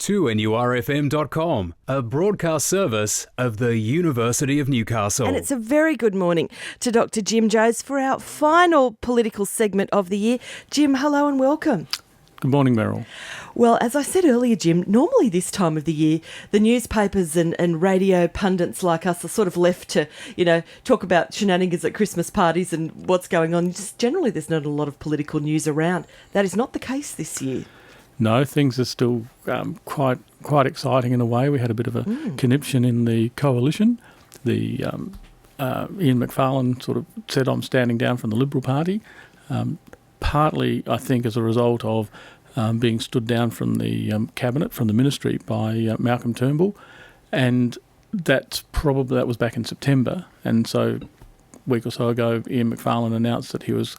2NURFM.com, a broadcast service of the University of Newcastle. And it's a very good morning to Dr. Jim Joes for our final political segment of the year. Jim, hello and welcome. Good morning, Meryl. Well, as I said earlier, Jim, normally this time of the year, the newspapers and radio pundits like us are sort of left to, talk about shenanigans at Christmas parties and what's going on. Just generally, there's not a lot of political news around. That is not the case this year. No, things are still quite exciting in a way. We had a bit of a conniption in the coalition. Ian Macfarlane sort of said, I'm standing down from the Liberal Party, partly, I think, as a result of being stood down from the cabinet, from the ministry by Malcolm Turnbull. And that was back in September. And so a week or so ago, Ian Macfarlane announced that he was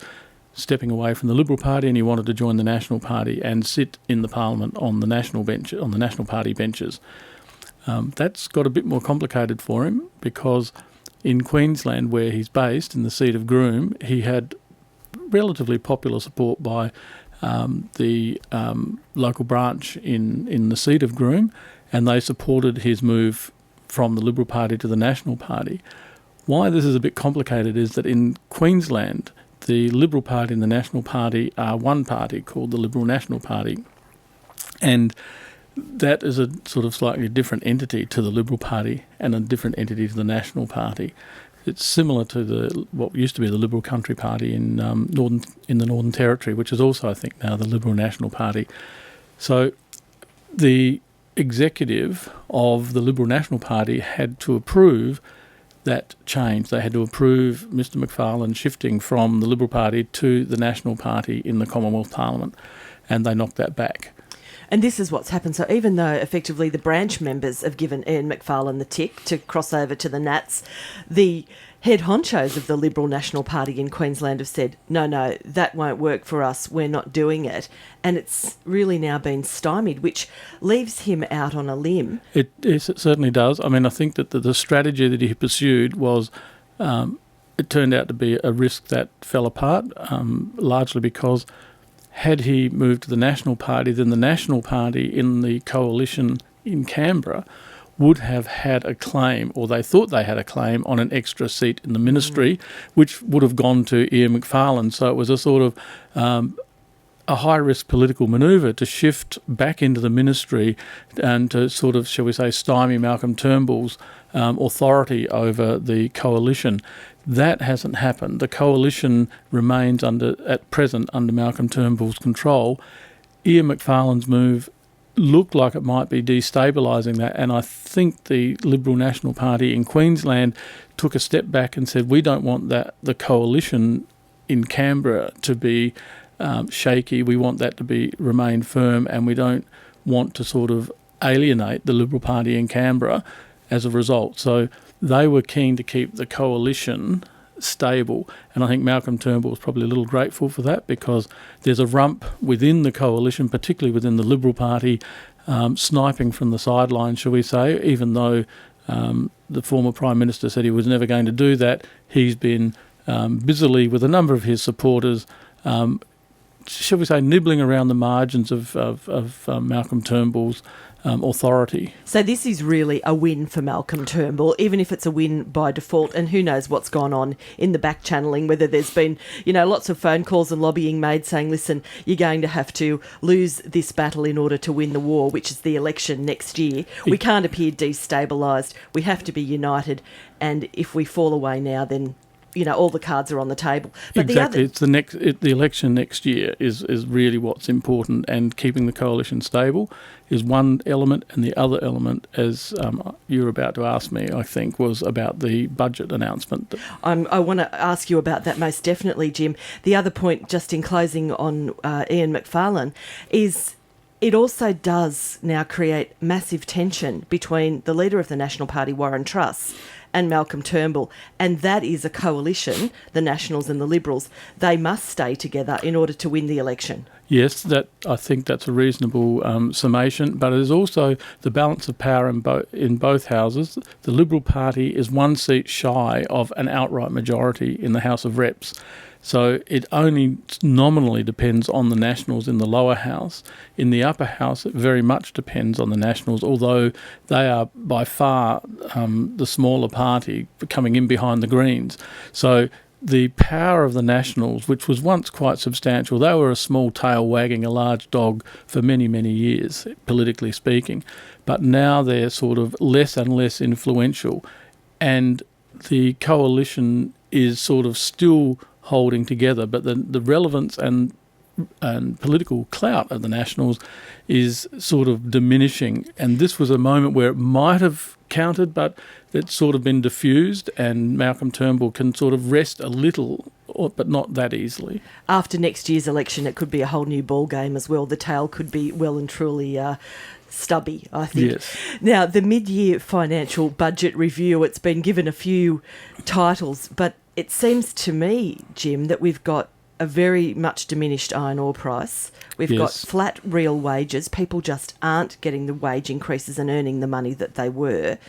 stepping away from the Liberal Party and he wanted to join the National Party and sit in the Parliament on the National Party benches. That's got a bit more complicated for him because in Queensland, where he's based, in the seat of Groom, he had relatively popular support by the local branch in the seat of Groom, and they supported his move from the Liberal Party to the National Party. Why this is a bit complicated is that in Queensland, the Liberal Party and the National Party are one party called the Liberal National Party, and that is a sort of slightly different entity to the Liberal Party and a different entity to the National Party. It's similar to what used to be the Liberal Country Party in the Northern Territory, which is also, I think, now the Liberal National Party. So the executive of the Liberal National Party had to approve that change. They had to approve Mr Macfarlane shifting from the Liberal Party to the National Party in the Commonwealth Parliament, and they knocked that back. And this is what's happened. So even though effectively the branch members have given Ian Macfarlane the tick to cross over to the Nats, the head honchos of the Liberal National Party in Queensland have said, no, that won't work for us, we're not doing it. And it's really now been stymied, which leaves him out on a limb. It certainly does. I mean, I think that the strategy that he pursued was, it turned out to be a risk that fell apart, largely because had he moved to the National Party, then the National Party in the coalition in Canberra would have had a claim, or they thought they had a claim, on an extra seat in the ministry, which would have gone to Ian Macfarlane. So it was a sort of a high-risk political manoeuvre to shift back into the ministry and to sort of, shall we say, stymie Malcolm Turnbull's authority over the coalition. That hasn't happened. The coalition remains at present under Malcolm Turnbull's control. Ian Macfarlane's move looked like it might be destabilising that, and I think the Liberal National Party in Queensland took a step back and said, we don't want the coalition in Canberra to be shaky. We want that to remain firm, and we don't want to sort of alienate the Liberal Party in Canberra as a result. So they were keen to keep the coalition stable, and I think Malcolm Turnbull was probably a little grateful for that, because there's a rump within the coalition, particularly within the Liberal Party, sniping from the sidelines, shall we say, even though the former Prime Minister said he was never going to do that. He's been busily, with a number of his supporters, shall we say, nibbling around the margins of Malcolm Turnbull's authority. So this is really a win for Malcolm Turnbull, even if it's a win by default. And who knows what's gone on in the back channeling, whether there's been, lots of phone calls and lobbying made saying, listen, you're going to have to lose this battle in order to win the war, which is the election next year. We can't appear destabilised. We have to be united. And if we fall away now, then all the cards are on the table. But exactly, the election next year is really what's important, and keeping the coalition stable is one element, and the other element, as you were about to ask me, I think, was about the budget announcement. I want to ask you about that most definitely, Jim. The other point, just in closing on Ian Macfarlane, is it also does now create massive tension between the leader of the National Party, Warren Truss, and Malcolm Turnbull. And that is a coalition, the Nationals and the Liberals. They must stay together in order to win the election. Yes, I think that's a reasonable summation, but it is also the balance of power in both houses. The Liberal Party is one seat shy of an outright majority in the House of Reps. So it only nominally depends on the Nationals in the lower house. In the upper house, it very much depends on the Nationals, although they are by far the smaller party coming in behind the Greens. So the power of the Nationals, which was once quite substantial, they were a small tail wagging a large dog for many, many years, politically speaking. But now they're sort of less and less influential. And the coalition is sort of still holding together, but the relevance and political clout of the Nationals is sort of diminishing. And this was a moment where it might have counted, but it's sort of been diffused, and Malcolm Turnbull can sort of rest a little, but not that easily. After next year's election, it could be a whole new ball game as well. The tail could be well and truly stubby, I think. Yes. Now, the mid-year financial budget review, it's been given a few titles, but it seems to me, Jim, that we've got a very much diminished iron ore price. We've got flat real wages. People just aren't getting the wage increases and earning the money that they were.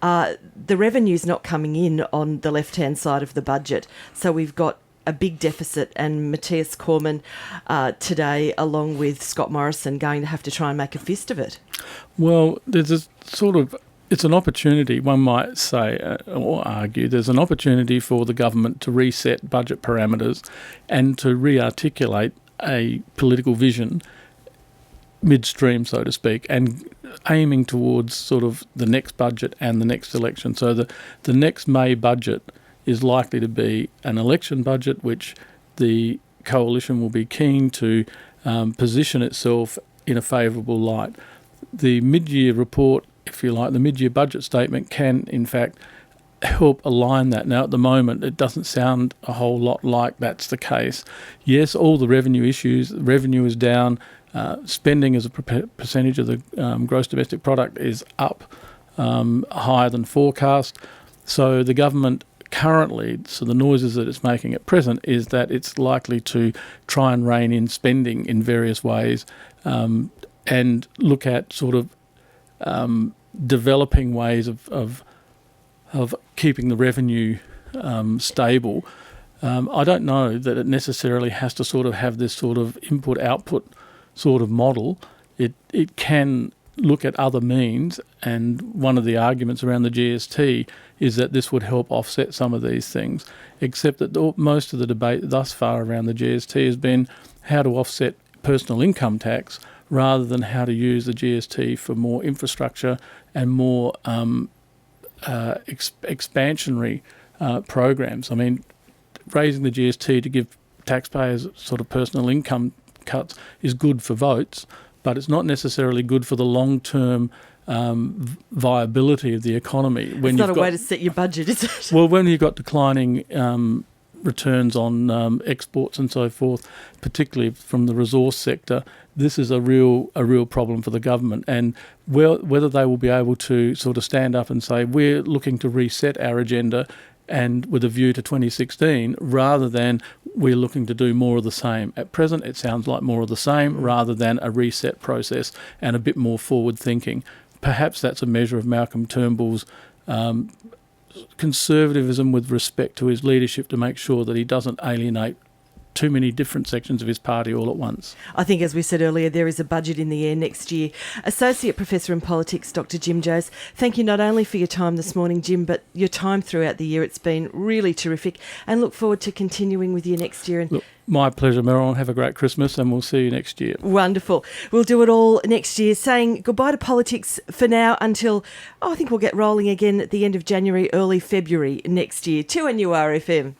The revenue's not coming in on the left-hand side of the budget. So we've got a big deficit, and Matthias Cormann today, along with Scott Morrison, going to have to try and make a fist of it. Well, there's a sort of... It's an opportunity, one might say, or argue, there's an opportunity for the government to reset budget parameters and to re-articulate a political vision midstream, so to speak, and aiming towards sort of the next budget and the next election. So the next May budget is likely to be an election budget, which the coalition will be keen to position itself in a favourable light. The mid-year report, if you like, the mid-year budget statement can, in fact, help align that. Now, at the moment, it doesn't sound a whole lot like that's the case. Yes, all the revenue issues, revenue is down, spending as a percentage of the gross domestic product is up higher than forecast. So the government currently, so the noises that it's making at present is that it's likely to try and rein in spending in various ways and look at sort of developing ways of keeping the revenue stable. I don't know that it necessarily has to sort of have this sort of input-output sort of model. It can look at other means, and one of the arguments around the GST is that this would help offset some of these things, except that most of the debate thus far around the GST has been how to offset personal income tax rather than how to use the GST for more infrastructure and more expansionary programs. I mean, raising the GST to give taxpayers sort of personal income cuts is good for votes, but it's not necessarily good for the long-term viability of the economy. It's not a way to set your budget, is it? Well, when you've got declining returns on exports and so forth, particularly from the resource sector, this is a real problem for the government. And whether they will be able to sort of stand up and say, we're looking to reset our agenda and with a view to 2016, rather than we're looking to do more of the same. At present, it sounds like more of the same rather than a reset process and a bit more forward thinking. Perhaps that's a measure of Malcolm Turnbull's conservatism with respect to his leadership to make sure that he doesn't alienate too many different sections of his party all at once. I think, as we said earlier, there is a budget in the air next year. Associate Professor in Politics, Dr. Jim Joes, thank you not only for your time this morning, Jim, but your time throughout the year. It's been really terrific, and look forward to continuing with you next year. Look, my pleasure, Meryl. Have a great Christmas, and we'll see you next year. Wonderful. We'll do it all next year, saying goodbye to politics for now until, I think we'll get rolling again at the end of January, early February next year. 2NURFM.